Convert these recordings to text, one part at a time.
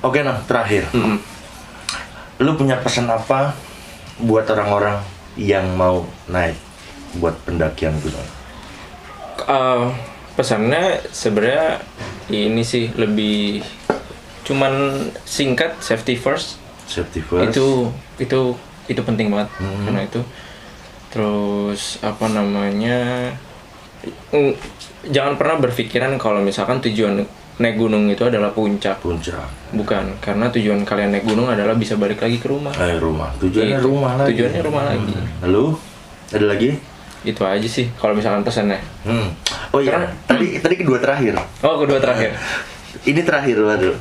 Oke, nah terakhir. Lu punya pesan apa buat orang-orang yang mau naik buat pendakian gunung? Pesannya sebenarnya ini sih lebih cuman singkat, safety first. Safety first. Itu penting banget karena itu. Terus apa namanya? Jangan pernah berpikiran kalau misalkan tujuan naik gunung itu adalah puncak. Bukan, karena tujuan kalian naik gunung adalah bisa balik lagi ke rumah. Rumah. Tujuannya rumah lagi. Tujuannya rumah lagi. Lalu ada lagi? Itu aja sih kalau misalkan pesannya. Oh iya. Tadi kedua terakhir. Oh, kedua terakhir. Ini terakhir, waduh.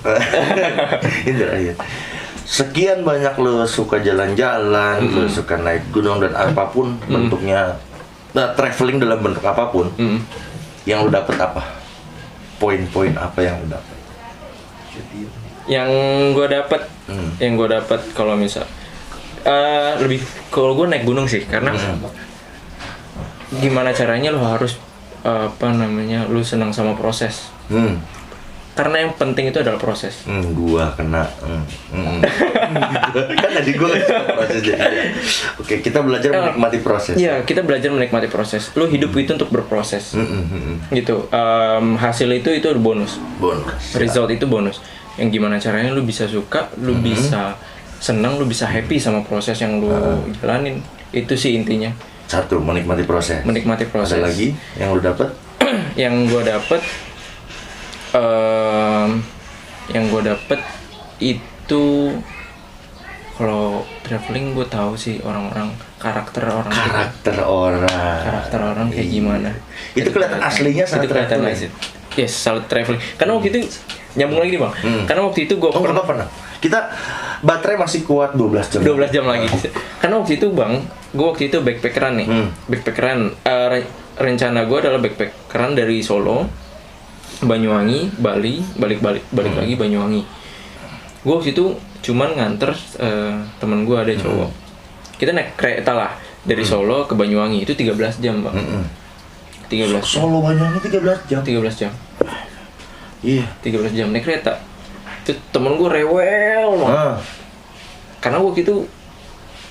Ini terakhir. Sekian banyak lo suka jalan-jalan, lo suka naik gunung dan apapun bentuknya, traveling dalam bentuk apapun. Yang lo dapet apa? Poin-poin apa yang lo dapet? Yang gue dapet kalau misal lebih kalau gue naik gunung sih karena gimana caranya lo harus lo senang sama proses. Karena yang penting itu adalah proses. Gua kena. Kan tadi gua prosesnya. Oke, kita belajar menikmati proses. Iya, kita belajar menikmati proses. Lo hidup itu untuk berproses. Gitu. Hasil itu bonus. Result itu bonus. Yang gimana caranya lo bisa suka, lo bisa senang, lo bisa happy sama proses yang lo jalanin. Itu sih intinya. Satu, menikmati proses. Ada lagi yang lo dapet? Yang gue dapet itu kalau traveling gue tahu sih karakter orang kayak gimana. Itu kelihatan aslinya saat traveling. Yes, saat traveling. Karena waktu itu nyambung lagi nih bang. Karena waktu itu gue pernah. Kita baterai masih kuat 12 jam. 12 jam lagi. Karena waktu itu bang, gue waktu itu backpackeran nih. Backpackeran. Rencana gue adalah backpackeran dari Solo, Banyuwangi, Bali, balik lagi Banyuwangi. Gue waktu itu cuman nganter temen gue ada cowok. Kita naik kereta lah dari Solo ke Banyuwangi itu 13 jam bang. 13 jam. Solo Banyuwangi 13 jam. 13 jam. Iya. 13 jam naik kereta. Itu temen gue rewel banget. Karena gue gitu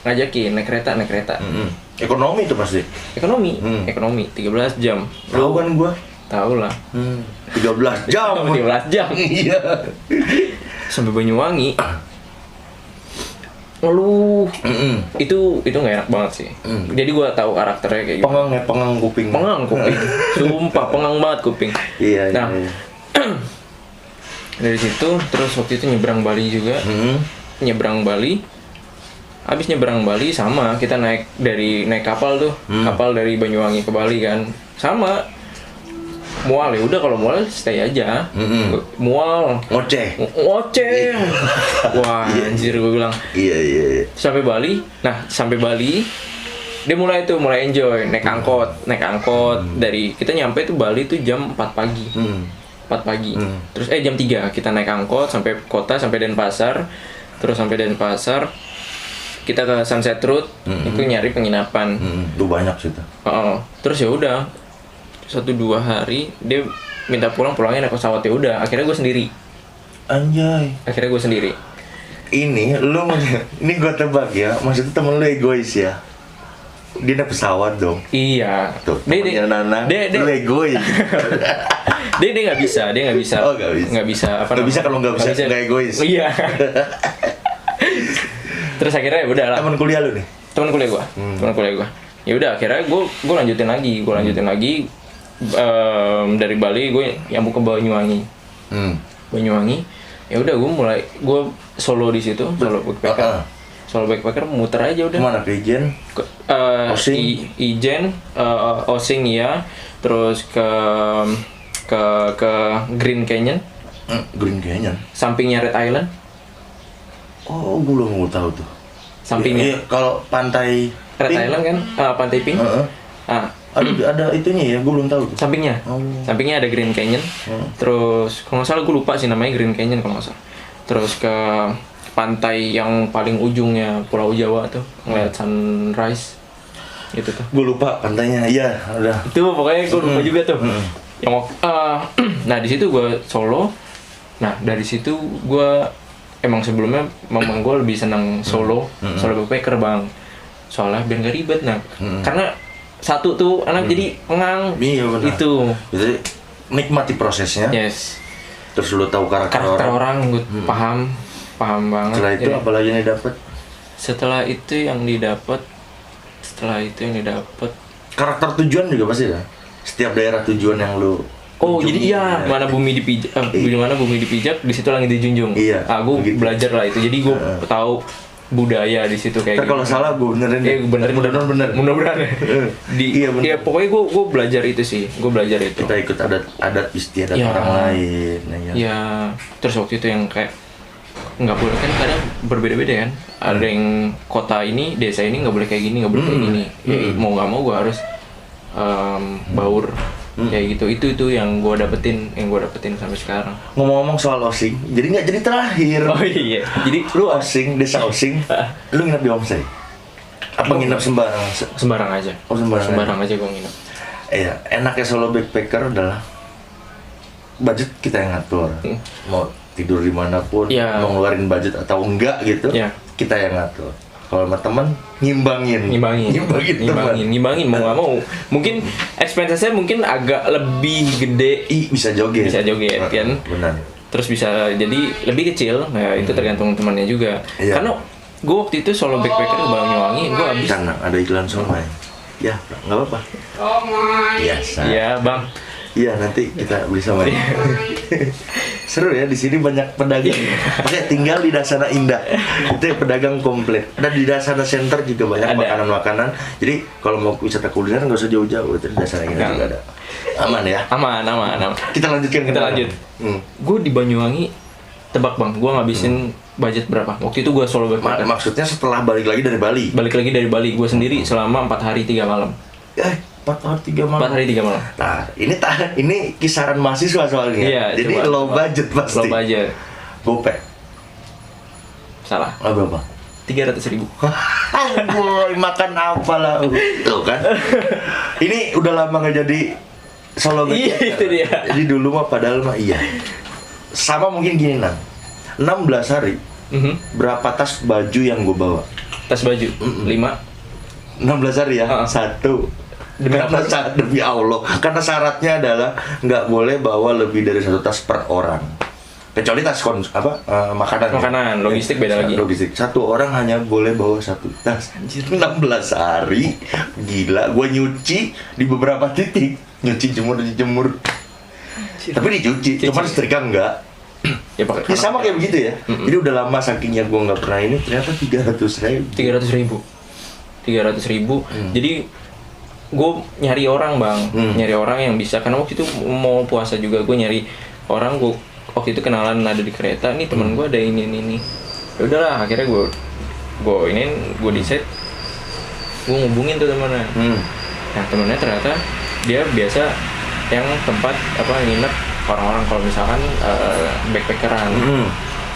ngajakin naik kereta. Ekonomi tuh pasti. Ekonomi 13 jam. Tahu kan gue? Tahu lah. 13 jam. 13 jam. Iya. Sampai Banyuwangi. Ngeluh. Itu nggak enak banget sih. Jadi gue tahu karakternya kayak gitu. Pengang kuping. Sumpah pengang banget kuping. Iya. Nah, dari situ terus waktu itu nyebrang Bali juga. Habis nyebrang Bali sama kita naik kapal tuh. Kapal dari Banyuwangi ke Bali kan. Sama. Mual ya udah, kalau mual stay aja. Mual ngoceh. Wah anjir gue bilang. Iya. Sampai Bali dia mulai enjoy naik angkot. Dari kita nyampe tuh Bali tuh jam 4 pagi. 4 pagi. Terus jam 3 kita naik angkot sampai kota, sampai Denpasar. Terus sampai Denpasar kita ke Sunset Road. Itu nyari penginapan. Itu banyak sih tuh. Terus ya udah 1-2 hari dia minta pulangnya naik pesawat, ya udah akhirnya gue sendiri. Anjay. Ini gue tebak ya, maksudnya temen lu egois ya. Dia naik pesawat dong. Iya. Tuh, temennya Nana, lu egois. dia nggak bisa. Oh nggak bisa. Nggak bisa kalau nggak egois. Iya. Terus akhirnya ya udah lah. Temen kuliah lu nih? Temen kuliah gue. Ya udah akhirnya gue lanjutin lagi. Dari Bali gue nyambung ke Banyuwangi. Ya udah gue solo di situ, solo backpacker muter aja udah. Kemana? Ke Ijen? Ijen, Osing ya, terus ke Green Canyon. Green Canyon. Sampingnya Red Island. Oh, gue belum tahu tuh. Sampingnya. Iya, kalau pantai Red Pink. Island kan, pantai Pink. Ada itunya ya, gue belum tahu tuh. Sampingnya ada Green Canyon. Terus kalau nggak salah gue lupa sih namanya Green Canyon kalau nggak salah. Terus ke pantai yang paling ujungnya Pulau Jawa tuh, ngeliat sunrise. Gitu tuh. Gue lupa pantainya. Iya, udah. Itu pokoknya gue lupa juga tuh. Yang nah di situ gue solo. Nah dari situ gue emang sebelumnya memang gue lebih senang solo backpacker bang, soalnya biar nggak ribet. Nah karena satu tuh anak jadi pengang. Iya benar. Itu Jadi nikmati prosesnya. yes, Terus lu tahu karakter orang gue paham banget. Setelah itu Jadi, apalagi yang didapat? setelah itu yang didapat Karakter tujuan juga pasti ya. Setiap daerah tujuan yang lu jadi iya, mana bumi dipijak, mana bumi dipijak, di situ langit dijunjung. Iya, Gue begitu. belajar lah itu. Jadi gue tahu budaya di situ kayak. Kalau salah gue benerin. Benerin. Mudah-mudahan. Iya bener. Iya pokoknya gue belajar itu sih. Gue belajar itu. Kita ikut adat istiadat Ya. orang lain. Ya, terus waktu itu yang kayak nggak boleh kan kadang berbeda-beda kan. Ada yang kota ini, desa ini nggak boleh kayak gini, nggak boleh kayak gini. Ya, mau nggak mau gue harus baur kayak gitu. Itu yang gue dapetin sampai sekarang. Ngomong-ngomong soal Osing, jadi nggak jadi terakhir. Oh iya. Jadi Lu Osing, desa Osing, lu nginep di homestay? Apa nginep sembarang? sembarang aja. Oh, sembarang aja gue nginep. Iya, enaknya solo backpacker adalah budget kita yang ngatur. Mau tidur dimanapun, Iya. mau ngeluarin budget atau enggak gitu, Iya. kita yang ngatur. Kalau sama teman ngimbangin teman. Mau nggak mau. Mungkin expenses-nya mungkin agak lebih gede. Bisa joget. Kan. Benar. Terus bisa jadi lebih kecil. Nah, itu tergantung temannya juga. Iya. Karena gue waktu itu solo backpacker ke Banyuwangi, gue habis. Karena ada iklan somai. Ya, nggak apa-apa. Biasa. Iya, Bang. Iya, nanti kita beli somai. Seru ya, di sini banyak pedagang. Oke, tinggal di Dasana Indah. Itu pedagang komplit. Dan di Dasana Center juga banyak Ada. makanan-makanan. Jadi kalau mau wisata kuliner nggak usah jauh-jauh. Itu di Dasana Indah juga ada. Aman ya. Aman. Kita lanjutkan. Kita lanjut. Gue di Banyuwangi, tebak Bang, gue ngabisin budget berapa? Waktu itu gue solo backpacker. Maksudnya setelah balik lagi dari Bali. Balik lagi dari Bali, gue sendiri selama 4 hari 3 malam. 4 hari 3 malam. 4 hari 3 malam. Nah, ini kisaran mahasiswa soalnya. Iya, Jadi coba. low budget pasti. Low budget. Gopek. Salah. Berapa? 300.000. Boy, makan apa lah? Tuh kan. Ini udah lama nggak jadi solo Iya, backpacker. itu dia. Jadi dulu mah padahal mah iya. Sama mungkin gini Nang. 16 hari. Berapa tas baju yang gue bawa? Tas baju 5. 16 hari ya. Satu. Demi Allah. Karena syaratnya adalah nggak boleh bawa lebih dari 1 tas per orang. Kecuali tas makanan. Makanan, logistik beda lagi. Logistik. 1 orang hanya boleh bawa 1 tas. 16 hari. Gila, gua nyuci di beberapa titik. Nyuci jemur. Tapi dicuci, cuman setrika enggak. Ya pakai. Ya sama kayak begitu ya. Jadi udah lama sakingnya gua nggak pernah ini, ternyata 300.000. 300.000. Jadi gue nyari orang Bang, nyari orang yang bisa, karena waktu itu mau puasa juga gue nyari orang. Gue waktu itu kenalan ada di kereta, nih temen gue ada ini. Ya udahlah, akhirnya gue decide, gue ngubungin tuh temennya. Nah temennya ternyata dia biasa yang tempat nginep orang-orang kalau misalkan backpackeran.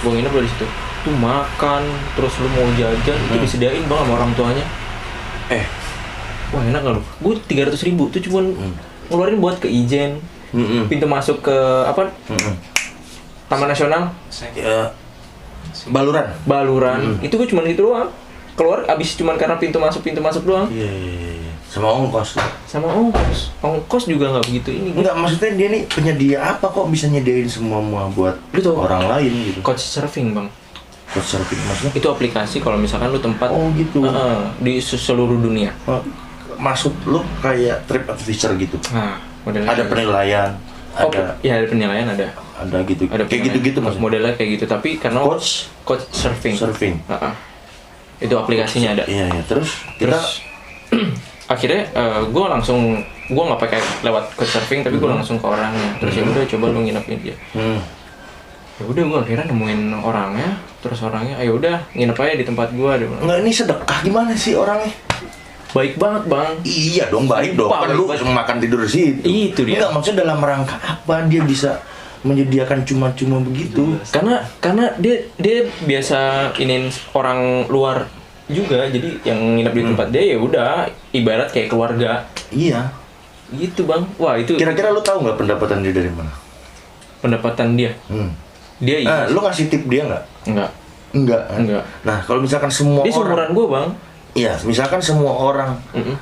Gue nginep di situ. Tuh makan, terus lu mau jajan itu disediain Bang sama orang tuanya. Wah enak gak lu? Gue 300.000 tuh cuma ngeluarin buat ke Ijen, pintu masuk ke Taman Nasional, Baluran. Itu gue cuma itu doang. Keluar abis cuma karena pintu masuk doang. Iya. Sama ongkos. Ongkos juga nggak begitu ini. Enggak, maksudnya dia nih penyedia apa kok bisa nyediain semua buat Lu tau, orang lain gitu. Couchsurfing Bang. Couchsurfing maksudnya? Itu aplikasi kalau misalkan lu tempat gitu. di seluruh dunia. Masuk lu kayak trip advisor gitu. Nah, modelnya Ada penilaian, ada penilaian, ada gitu. Kayak gitu-gitu maksudnya. Modelnya kayak gitu, tapi karena Couchsurfing. Itu aplikasinya ada. Iya. Terus akhirnya gue nggak pakai lewat Couchsurfing, tapi gue langsung ke orangnya. Terus ya udah coba lu nginepin dia. Ya udah gue akhirnya nemuin orangnya, terus orangnya ayo udah nginep aja di tempat gue. Enggak, ini sedekah gimana sih orangnya? Baik banget Bang. Iya dong, baik dong. Kan lu makan tidur di situ. Itu dia. Enggak, maksudnya dalam rangka apa dia bisa menyediakan cuma-cuma begitu? Karena dia biasa inin orang luar juga, jadi yang nginep di tempat dia ya udah ibarat kayak keluarga. Iya. Gitu Bang. Wah itu. Kira-kira lu tahu nggak pendapatan dia dari mana? Pendapatan dia? Dia lu ngasih tip dia nggak? Enggak. Nah, kalau misalkan semua Dia seumuran gue bang. Iya, misalkan semua orang,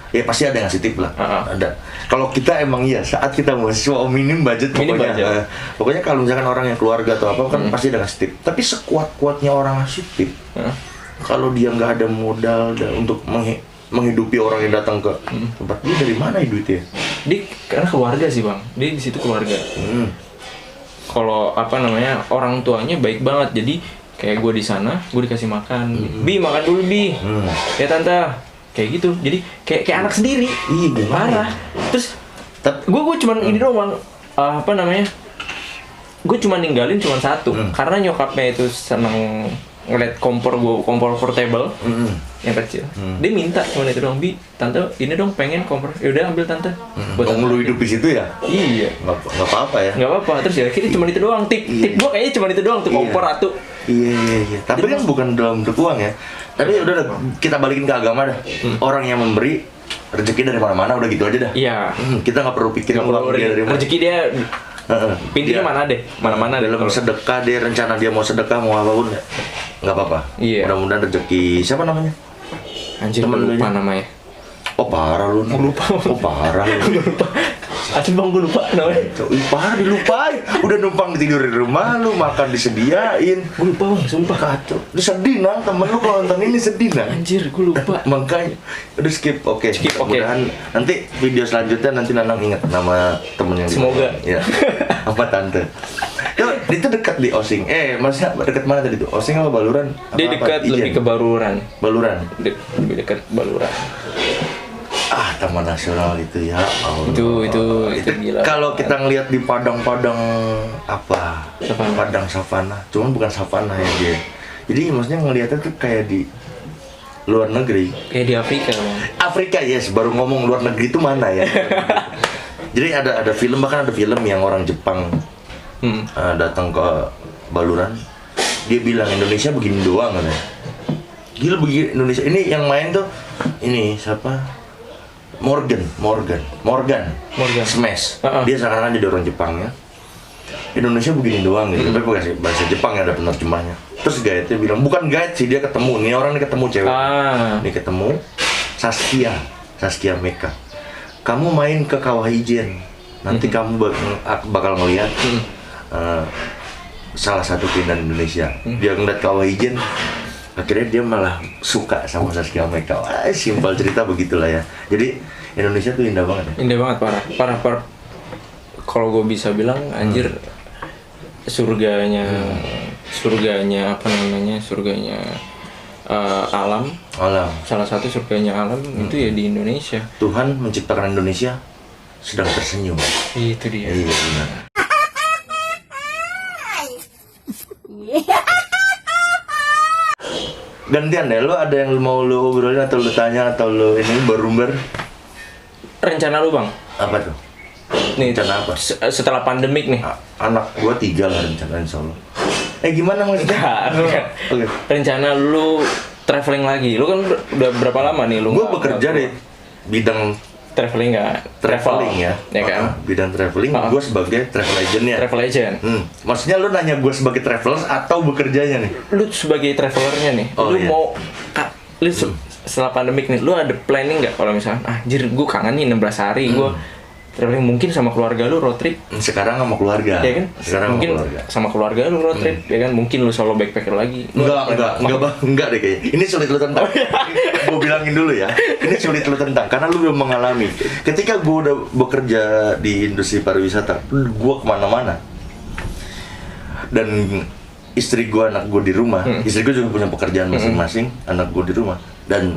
ya pasti ada yang ngasih tip lah. Ada. Kalau kita emang saat kita mahasiswa minim budget pokoknya. Pokoknya kalau misalkan orang yang keluarga atau apa kan pasti ada ngasih tip. Tapi sekuat-kuatnya orang ngasih tip, kalau dia nggak ada modal untuk menghidupi orang yang datang ke tempat dia, dari mana duitnya? Dia karena keluarga sih bang. Dia di situ keluarga. Kalau orang tuanya baik banget. Jadi kayak gue di sana, gue dikasih makan. Bi, makan dulu Bi. Ya tante. Kayak gitu. Jadi kayak anak sendiri. Parah. Terus gue cuman ini doang. Gue cuma ninggalin cuma satu. Karena nyokapnya itu seneng ngeliat kompor portable yang kecil. Dia minta cuma itu dong, Bi, tante ini dong pengen kompor. Yaudah ambil tante. Buat lu hidup di situ ya? Iya. Nggak apa-apa ya? Nggak apa-apa. Terus ya akhirnya cuma itu doang. Tip gue kayaknya cuma itu doang tuh, kompor atuh. Iya. Tapi kan bukan dalam bentuk uang ya. Tapi udah kita balikin ke agama dah. Orang yang memberi rezeki dari mana-mana, udah gitu aja dah. Iya. Kita nggak perlu pikirin uang dia dari mana. Rezeki dia pintunya mana deh, mana-mana deh. Dalam sedekah dia, rencana dia mau sedekah mau apapun nggak apa-apa. Iya. Mudah-mudahan rezeki siapa namanya? Anjir, lupa namanya. Oh parah lu. Lupa. Oh parah lu. Lupa. Asli bang, gue lupa namanya. Parah dilupain. Udah numpang tidur di rumah lu, makan disediain. Gue lupa bang, sumpah. Kacau. Lu sedih nang, temen lu kalau nonton ini sedih nang. Anjir, gue lupa. Makanya udah skip. Oke. Mudah-mudahan nanti video selanjutnya nanti Nanang ingat nama temen yang semoga. Ya. Apa tante? Itu dekat di Osing. Maksudnya dekat mana tadi tuh? Osing apa Baluran? Dia dekat lebih ke Baluran. Lebih dekat Baluran. Taman Nasional itu ya. Itu gila. Kalau kita ngelihat di padang-padang padang savana, cuman bukan savana ya dia. Jadi maksudnya ngelihatnya tuh kayak di luar negeri. Kayak di Afrika bang. Afrika yes, baru ngomong luar negeri itu mana ya? Jadi ada film, bahkan ada film yang orang Jepang datang ke Baluran, dia bilang Indonesia begini doang katanya. Gila begini Indonesia. Ini yang main tuh ini siapa? Morgan Smash. Dia sekarang jadi orang Jepang ya. Indonesia begini doang gitu. Tapi pakai bahasa Jepang ya, ada penerjemahnya. Terus guide-nya bilang, bukan guide sih, dia ketemu. Nih orang ini ketemu cewek. Ini ketemu Saskia Meka. Kamu main ke Kawahijen. Nanti kamu bakal ngeliat salah satu keindahan Indonesia. Dia ngeliat Kawahijen, akhirnya dia malah suka sama Saskia Meka. Simpel cerita begitulah ya. Jadi Indonesia tuh indah banget ya. Indah banget, parah. Kalau gue bisa bilang anjir, surganya alam. Salah satu surganya alam itu ya di Indonesia. Tuhan menciptakan Indonesia sedang tersenyum. Itu dia. Iya benar. Gantian deh, lo ada yang mau lo obrolin atau lo tanya atau lo ini berumber? Rencana lu bang? Apa tuh? Nih, rencana apa? Setelah pandemik nih. Anak gua 3 lah rencana insya Allah. Gimana maksudnya? Okay. Rencana lu traveling lagi. Lu kan udah berapa lama nih lu? Gua bekerja di bidang traveling ya kan? Bidang traveling, gue sebagai travel agent-nya. Travel agent. Maksudnya lu nanya gue sebagai traveler atau bekerjanya nih? Lu sebagai travelernya nih. Mau lu setelah pandemik nih, lu ada planning nggak kalau misalnya anjir gue kangen nih 16 hari gue traveling, mungkin sama keluarga lu road trip. Sekarang sama keluarga. Ya kan? Sekarang mungkin sama keluarga lu road trip, ya kan? Mungkin lu solo backpacker lagi. Enggak deh kayaknya. Ini sulit lu tentang. Gue bilangin dulu ya. Ini sulit lu tentang karena lu belum mengalami. Ketika gue udah bekerja di industri pariwisata, gue kemana-mana. Dan istri gue, anak gue di rumah. Istri gue juga punya pekerjaan masing-masing. Anak gue di rumah. Dan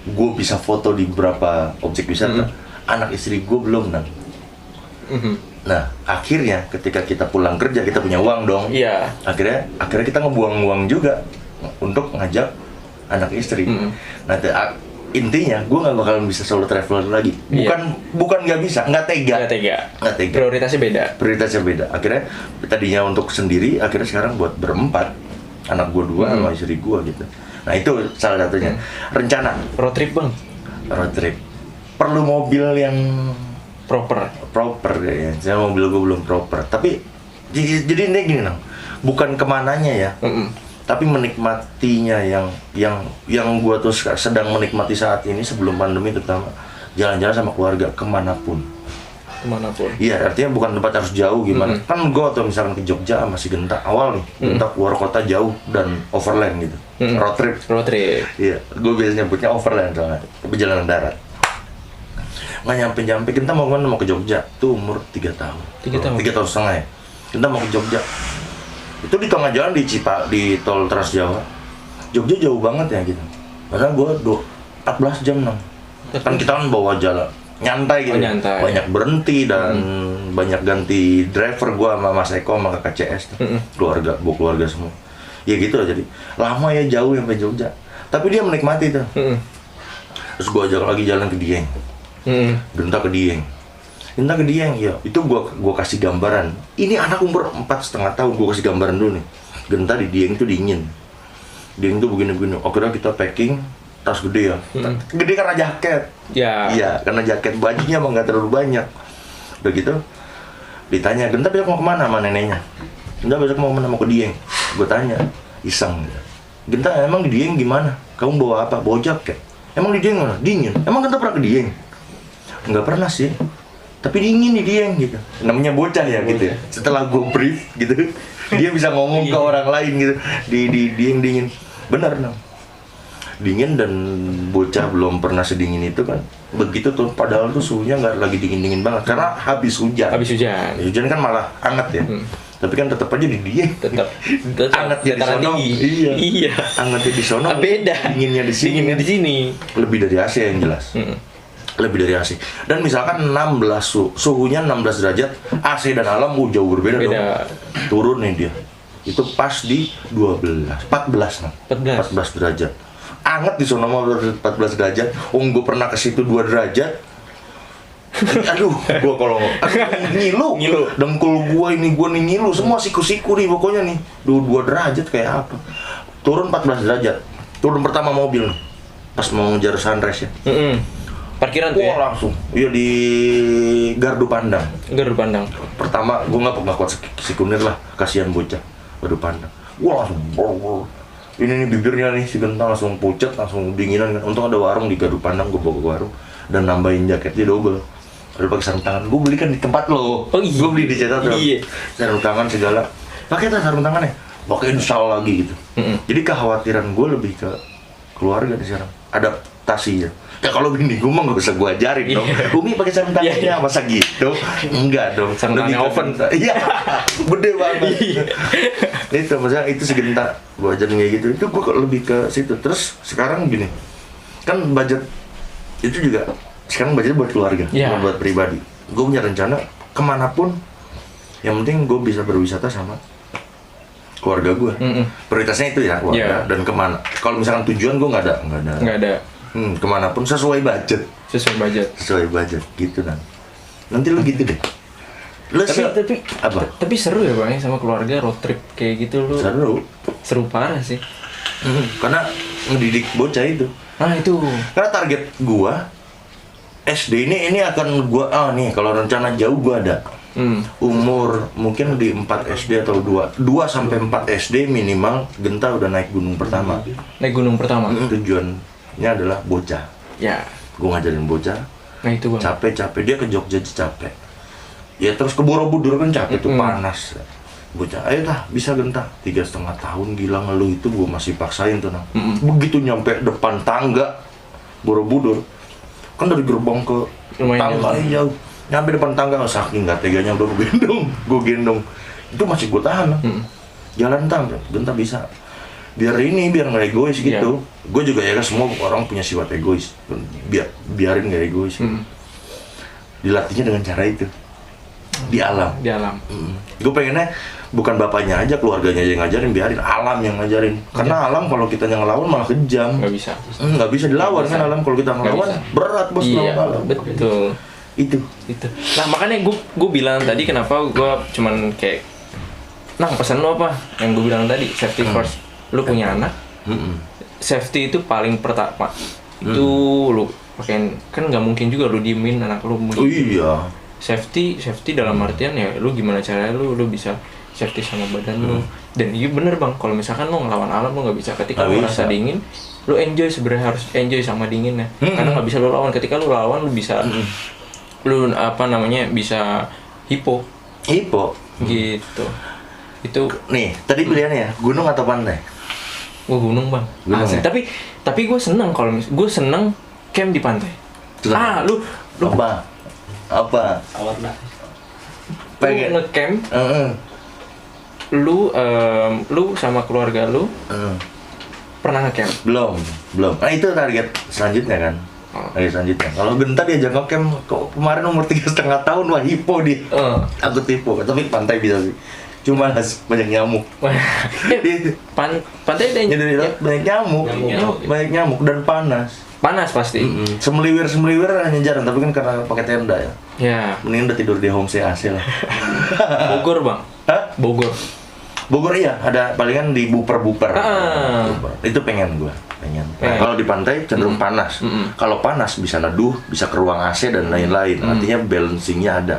gue bisa foto di beberapa objek wisata. Anak istri gue belum Nah, akhirnya ketika kita pulang kerja, kita punya uang dong. Iya. Akhirnya kita ngebuang uang juga untuk ngajak anak istri. Nah, intinya gue nggak bakalan bisa solo traveler lagi. Bukan nggak bisa, nggak tega. Prioritasnya beda. Akhirnya tadinya untuk sendiri, akhirnya sekarang buat berempat. Anak gue 2 sama istri gue gitu. Nah, itu salah satunya. Rencana road trip bang. Road trip perlu mobil yang proper ya. Saya mobil gue belum proper. Tapi jadi ini gini bukan kemananya ya. tapi menikmatinya yang gue tuh sedang menikmati saat ini sebelum pandemi, terutama jalan-jalan sama keluarga kemanapun. Iya, artinya bukan tempat harus jauh gimana. Kan gue atau misalkan ke Jogja masih Genta awal nih, Genta keluar kota jauh dan overland gitu, road trip. Iya, gue biasanya nyebutnya overland soalnya, perjalanan darat. Nggak nyampe Genta mau kemana? Mau ke Jogja. Tuh umur 3 tahun. 3 tahun setengah ya. Genta mau ke Jogja. Itu di tengah jalan di tol Trans Jawa. Jogja jauh banget ya gitu. Karena gue 14 jam kan kita kan bawa jalan nyantai gitu, banyak berhenti dan banyak ganti driver. Gua sama Mas Eko sama kakak CS keluarga semua ya gitu lah. Jadi lama ya, jauh sampai Jogja, tapi dia menikmati tuh. Terus gua ajak lagi jalan ke Dieng, Genta ke Dieng ya, itu gua kasih gambaran. Ini anak umur 4,5 tahun, gua kasih gambaran dulu nih. Genta di Dieng tuh dingin, Dieng tuh begini. Akhirnya kita packing tas gede ya, gede karena jaket. Iya, karena jaket, bajunya emang nggak terlalu banyak. Udah gitu, ditanya, Genta besok mau kemana sama neneknya? Genta besok mau kemana? Mau ke Dieng. Gue tanya, iseng. Genta, emang di Dieng gimana? Kamu bawa apa? Bawa jaket. Emang di Dieng mana? Dingin. Emang Genta pernah ke Dieng? Nggak pernah sih, tapi dingin di Dieng gitu. Namanya bocah ya gitu ya. Setelah gue brief gitu, dia bisa ngomong ke orang lain gitu. Di Dieng dingin. Benar dong. Dingin, dan bocah belum pernah sedingin itu kan. Begitu tuh, padahal tuh suhunya nggak lagi dingin banget karena habis hujan. Hujan kan malah hangat ya. Tapi kan tetap aja di Dieng. Tetap hangatnya di sono. Iya. Hangatnya di sono. Beda. Dinginnya di sini. Lebih dari AC yang jelas. Lebih dari AC. Dan misalkan 16 suhunya 16 derajat, AC dan alam jauh berbeda dong. Turun nih dia. Itu pas di 14 derajat. Anget di sono mau 14 derajat. Gue pernah ke situ 2 derajat. Aduh, gue kalau ngilu. Dengkul gue nih ngilu. Semua siku-siku nih pokoknya nih. 2 derajat kayak apa. Turun 14 derajat. Turun pertama mobil nih, pas mau ngejar sunrise ya. Parkiran tuh ya? Langsung. Iya, di Gardu Pandang. Pertama gue nggak kuat sekunder lah. Kasihan bocah. Gardu Pandang. Wah, langsung ini bibirnya nih si Genta langsung pucat, langsung dinginan kan. Untung ada warung di Gardu Pandang, gue bawa ke warung dan nambahin jaketnya double. Ada pakai sarung tangan, gue beli kan di tempat lo. Gue beli di cetak tuh. Sarung tangan segala. Pakai tuh sarung tangannya, pakai shawl lagi gitu. Jadi kekhawatiran gue lebih ke keluarga di sekarang, adaptasinya. Ya kalau bini gue mah nggak bisa gue ajarin dong. Umi pakai sarung tangannya masa gitu? Enggak dong. Sarung tangannya oven. Iya, gede banget. Itu maksudnya itu si Genta gue ajarin kayak gitu. Itu gue lebih ke situ. Terus sekarang gini, kan budget itu juga sekarang budget buat keluarga, bukan buat pribadi. Gue punya rencana kemanapun, yang penting gue bisa berwisata sama keluarga gue. Prioritasnya itu ya keluarga dan kemana. Kalau misalkan tujuan gue nggak ada. Kemanapun sesuai budget gitu nanti lu gitu deh. Tapi seru ya Bang sama keluarga road trip kayak gitu. Lu seru parah sih. Karena ngedidik bocah itu. Nah itu karena target gua SD ini akan gua nih kalau rencana jauh gua ada umur mungkin di 4 SD atau 2 sampai 4 SD minimal Genta udah naik gunung pertama. Tujuannya adalah bocah. Ya. Gue ngajarin bocah. Nah itu Bang. Capek dia ke Jogja capek. Ya terus ke Borobudur kan capek tuh panas. Bocah, ayo dah bisa Genta. 3,5 tahun gila ngeluh itu gue masih paksain tuh nang. Begitu nyampe depan tangga Borobudur, kan dari gerbang ke tangga jauh. Nyampe depan tangga saking nggak teganya udah gue gendong. Itu masih gue tahan. Jalan tangga, Genta bisa. Biar nggak egois gitu. Gue juga ya kan semua orang punya sifat egois. Biarin nggak egois. Dilatihnya dengan cara itu di alam. Gue pengennya bukan bapaknya aja, keluarganya yang ngajarin, biarin alam yang ngajarin. Karena alam kalau kita yang ngelawan malah kejam. Nggak bisa dilawan kan alam. Kalau kita ngelawan berat bos lawan alam. Betul. Itu. Nah makanya gue bilang tadi kenapa gue cuman kayak, nah pesan lo apa? Yang gue bilang tadi safety first. Lu punya anak, safety itu paling pertama. Itu lu pakein, kan nggak mungkin juga lu diemin anak lu. Safety dalam artian ya lu gimana caranya lu bisa safety sama badan lu, Dan iya bener bang, kalau misalkan lo ngelawan alam lo nggak bisa. Ketika Nggak lo bisa. merasa dingin, lo enjoy, sebenarnya harus enjoy sama dinginnya. Karena nggak bisa lo lawan. Ketika lo lawan, lo bisa, lo apa namanya, bisa hipo Hipo. gitu. Itu Nih, tadi pilihannya ya, gunung atau pantai? gue gunung bang. Gunung Asli. ya? Tapi gue seneng kalau gue seneng camp di pantai. Seneng. Lu Apa? Pengen. ngecamp, Heeh. lu sama keluarga lu pernah ngecamp? Belum. Nah itu target selanjutnya kan. Target selanjutnya. Kalau bentar diajak ngecamp, kemarin umur 3,5 tahun, wah hipo dia. Aku hipo, tapi pantai bisa sih. Cuma banyak nyamuk. Pantai ada Jadi banyak nyamuk, banyak nyamuk dan panas. panas pasti. Semeliwir hanya jarang, tapi kan karena pakai tenda ya. Ya, Mending udah tidur di homestay AC lah. Bogor bang. Hah? Bogor. Bogor iya, ada palingan di buper-buper. Ah. Itu pengen gua, pengen. Nah, kalau di pantai cenderung panas. Kalau panas bisa neduh, bisa ke ruang AC dan lain-lain. Artinya balancingnya ada.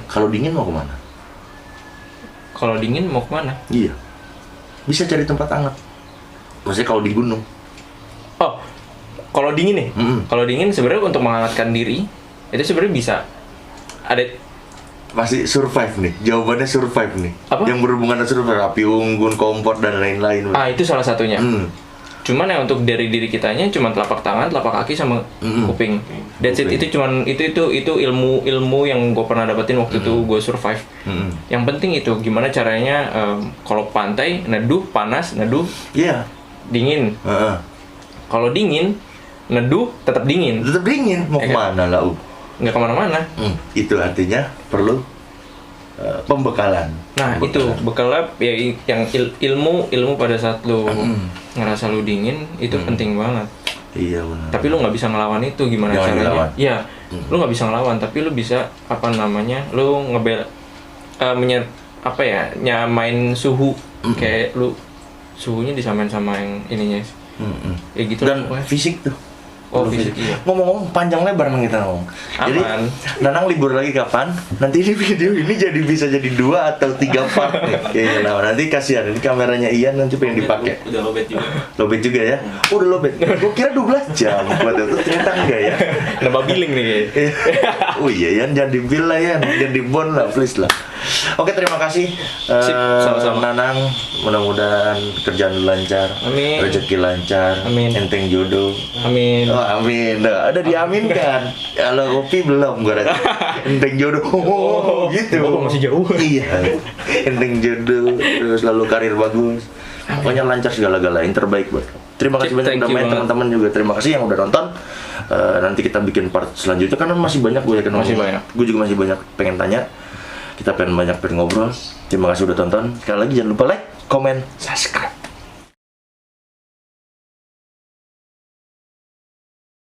Kalau dingin mau kemana? Kalau dingin mau kemana? Iya, bisa cari tempat hangat. Maksudnya kalau di gunung. Oh, kalau dingin nih. Kalau dingin sebenarnya untuk menghangatkan diri itu sebenarnya bisa. Ada Pasti survive nih, jawabannya survive nih. Apa? Yang berhubungan dengan survive, api unggun, kompor dan lain-lain. itu salah satunya. Cuman ya untuk dari diri kitanya cuma telapak tangan, telapak kaki sama kuping. That's it. Kuping. Itu cuman itu ilmu yang gue pernah dapetin waktu itu gue survive. Yang penting itu gimana caranya kalau pantai neduh panas, neduh Iya. dingin. Heeh. Kalau dingin neduh tetap dingin, Tetap dingin, mau Ya kan? kemana lah? nggak kemana-mana. Itu artinya perlu pembekalan. Nah itu bekalnya ya yang ilmu pada saat lu ngerasa lu dingin itu penting banget. Iya benar. Tapi lu nggak bisa ngelawan itu gimana Jangan caranya? ngelawan. Iya, lu nggak bisa ngelawan, tapi lu bisa apa namanya? Lu nyamain suhu kayak lu suhunya disamain sama yang ininya. Ya gitu lah Dan pokoknya. fisik tuh. Oh, Perlu fisik, iya. Ngomong-ngomong panjang lebar nih kita ngomong. Jadi Aman. Nanang libur lagi kapan? Nanti ini video ini bisa jadi 2 atau 3 part nih. Kayaknya nah, nanti kasihan ini kameranya Ian nanti pengen dipakai. Udah lobet juga. Lobet juga ya? Udah lobet. Gua kira 12 jam buat itu, ternyata enggak ya. Nambah billing nih kayaknya. Oh iya Yan, jangan di-bill lah Yan, jangan di-bond lah, please lah. Oke, terima kasih Sip, sama-sama. Nanang, mudah-mudahan kerjaan lu lancar, Amin. rezeki lancar, Amin. enteng jodoh. Amin. Oh amin, udah diaminkan. Kalau kopi belum, gua rasa enteng jodoh. Oh, gitu. Bapak masih jauh. Iya, enteng jodoh, terus lalu karir bagus. Pokoknya lancar segala-galanya, yang terbaik buat kamu. Terima kasih Cip, banyak thank udah you main, banget. teman-teman juga. Terima kasih yang udah nonton. Nanti kita bikin part selanjutnya karena masih banyak gue yakin Masih banyak. Gue juga masih banyak pengen tanya. Kita pengen ngobrol. Terima kasih udah tonton. Sekali lagi jangan lupa like, comment, subscribe.